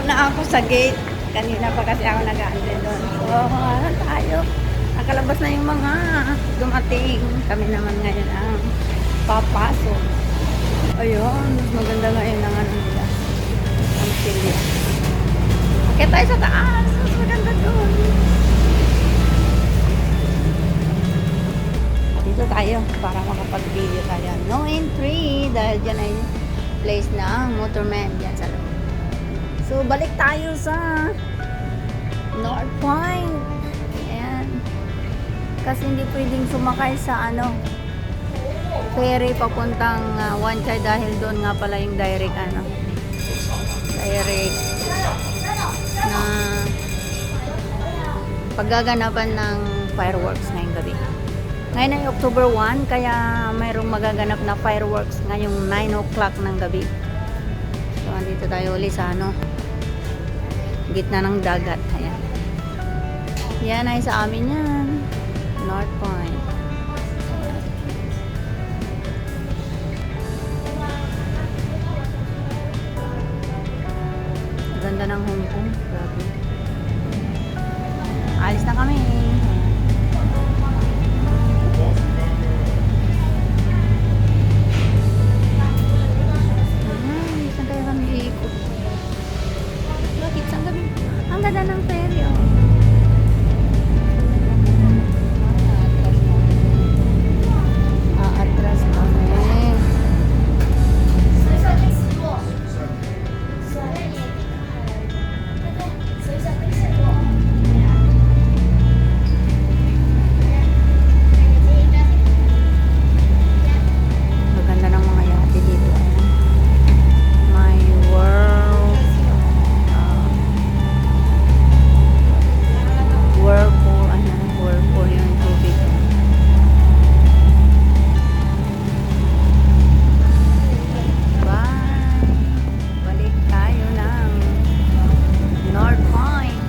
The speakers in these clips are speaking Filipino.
nauna ako sa gate. Kanina pa kasi ako nag-aantay doon. So, tayo. Nakalabas na yung mga dumating. Kami naman ngayon ang papasok. Ayun, mas maganda ngayon ang ano nila. Ang silya. Okay tayo sa taas. Mas maganda doon. Dito tayo para makapag-video tayo. No entry dahil dyan ay place ng motorman dyan sa loob. So, balik tayo sa North Point. Ayan. Kasi hindi pwedeng sumakay sa ferry papuntang Wan Chai dahil doon nga pala yung direct na paggaganapan ng fireworks ngayong gabi. Ngayon ay October 1, kaya mayroong magaganap na fireworks ngayong 9 o'clock ng gabi. So, andito tayo ulit sa gitna ng dagat. Ayan. Yan ay sa amin yan. North Point. Ganda ng Hong Kong. Grabe. Alis na kami. Saan kaya kami iikot? Bakit? Saan kami? Ang ganda ng ferry, oh. Atras kami. Maganda ng mga yate dito. My world. Whirlpool yung tubig. Bye! Balik tayo ng North Point.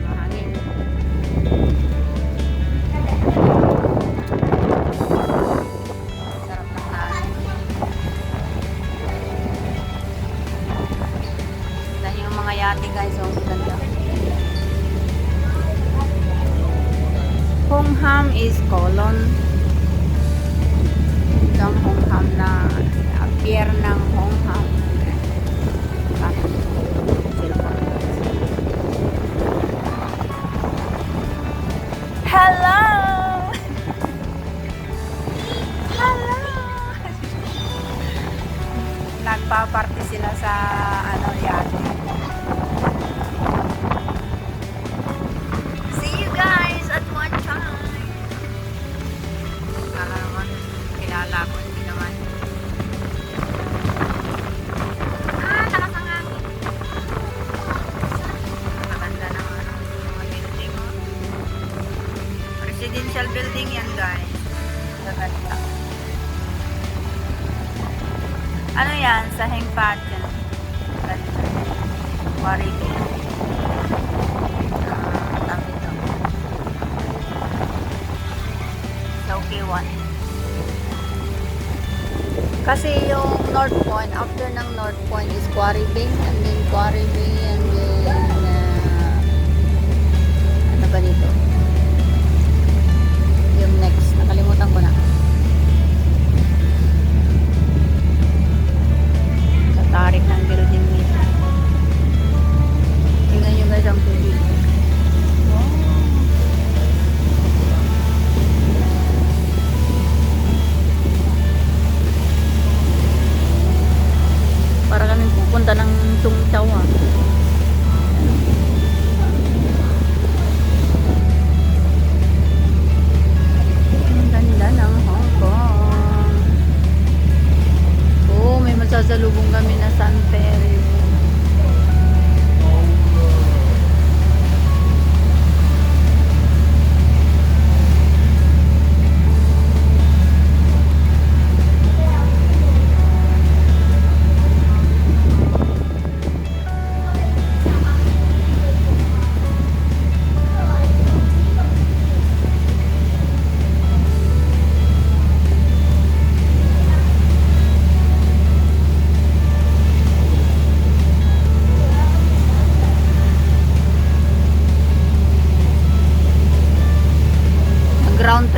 Mahangin. Sarap ng hangin. Tignan yung mga yate guys. Oh, ganda. Hong Ham is colon. Ito ang Hong Ham na pier ng Hong Ham. Hello! Hello! Nagpa-party sila sa yate. See you guys at one time. Kala naman, kilala ko, hindi naman. Lakas ang hangin. Maganda ng mga building, oh. Residential building yan, guys. Maganda. Ano yan? Sa Hengpat yan. Maganda. Warigi. One. Kasi yung North Point, after ng North Point is Quarry Bay, and then Quarry Bay, and then ano ba dito? Yung next, nakalimutan ko na. Sa tarik ng building nito. Tingnan nyo guys ang tubig. Para kami pupunta ng Tung Chau.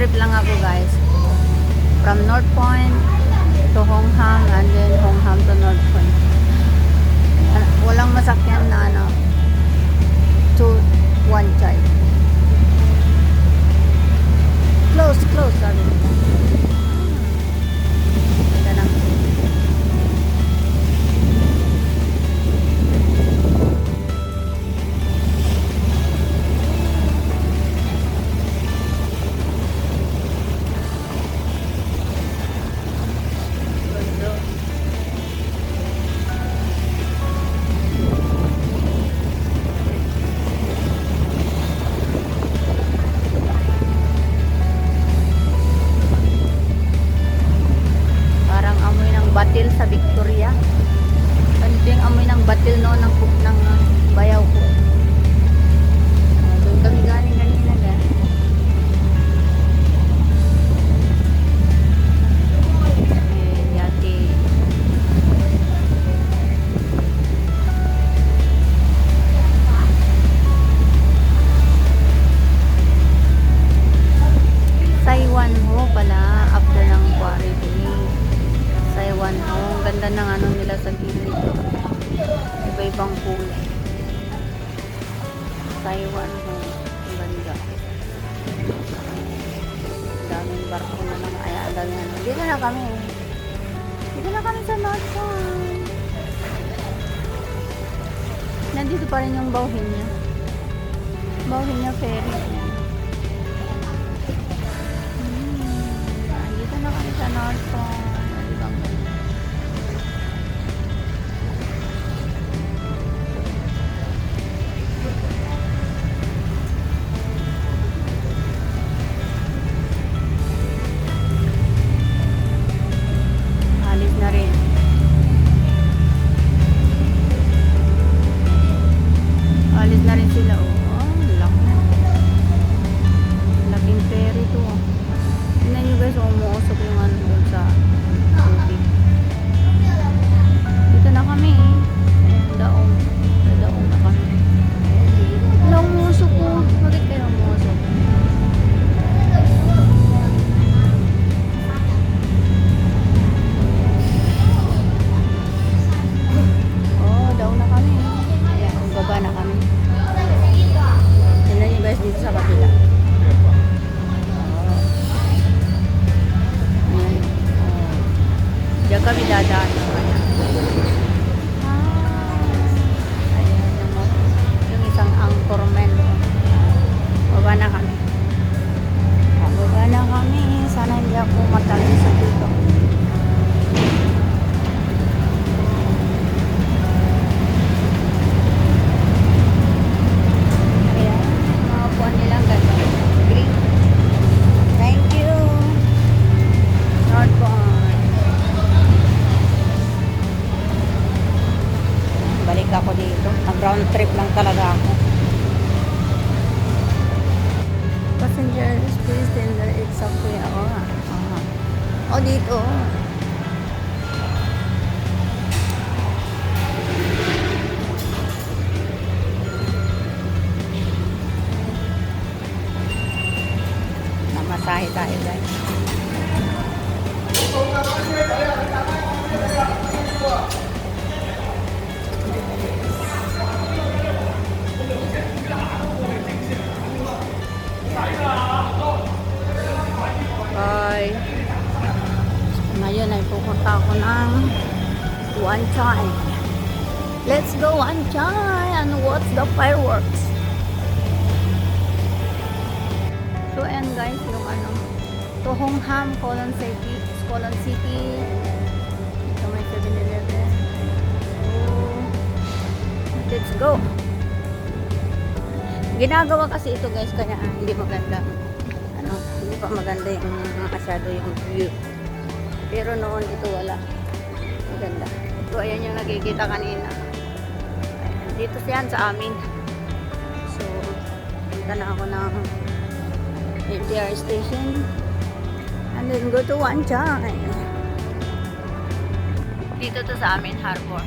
trip lang ako guys. From North Point to Hong Ham and then Hong Ham to North Point. Walang masakyan na ano to Wan Chai. Close sabi nila. Ganda ng batil sa Victoria. Ganito yung amoy ng batil noon ng bayaw ko. Doon kami galing kanina guys. Yati. Saiwan Ho pala after ng quarry day. Saiwan Ho. Ang ganda ng ano nila sa gilid. Iba-ibang kulay. Saiwan Ho. Ang ganda. Daming barko na naman. Ay, ang daming ano. Dito na kami. Dito na kami sa North Point. Nandito pa rin yung bauhin niya. Bauhin niya ferry. Dito na kami sa North Point. Alis na rin sila. Oh, laki. Laking ferry to. Tignan nyo guys, umuusok yung ano doon sa tubig. Dito na kami. Daong. Daong na kami. Wala, umuusok po. Bakit kayo umuusok? Oh, daong na kami. Ayan, baba na kami. Tignan nyo guys dito sa kabila. Diyan kami dadaan. Ayan yung isang anchorman. Baba na kami. Baba na kami. Sana hindi ako matalo sa dito. Ayan. Mga puwan nilang ganda. Green. Thank you. North Point. Balik ako dito. Nag-round trip lang talaga ako. Passengers, please tender it's okay. Oo nga. O dito. Namasahe tayo guys. Bye. Ngayon ay pupunta ako ng Wan Chai. Let's go Wan Chai and watch the fireworks. So ayan guys, yung ano, to Hong Ham, Colon City. Ito may 7-Eleven. So, let's go. Ginagawa kasi ito guys, kaya hindi maganda. Hindi pa maganda yung masyado yung view. Pero noon ito wala. Maganda. Ito ayan yung nakikita kanina. Ayan, dito siyan sa amin. So, punta na ako ng MTR station. And then go to Wan Chai. Dito to sa amin, harbor.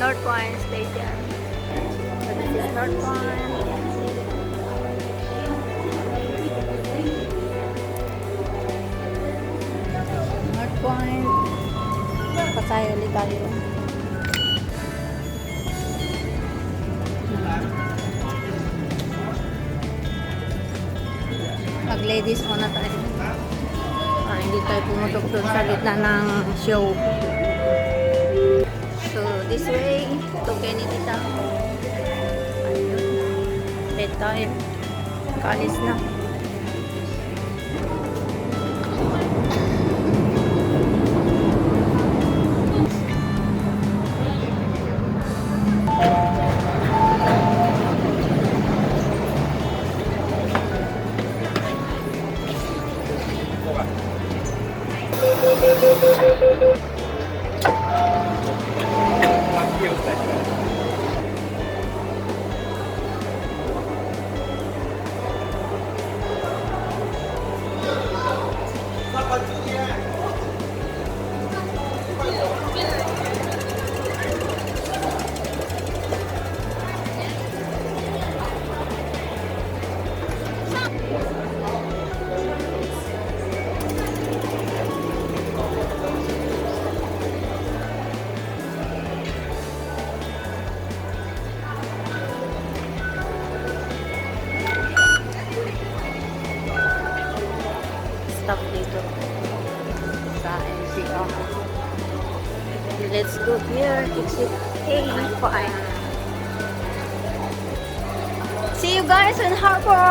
North Point Station. North Point. North Point. Pasay ulit tayo. Mag-ladies muna tayo. Hindi tayo pumutok doon sa gitna ng show. So, this way to Kennedy Town. Ayun. Late tayo. Kalis na. Stop dito sa NCR. Let's go here. Exit A5. See you guys in Harbor.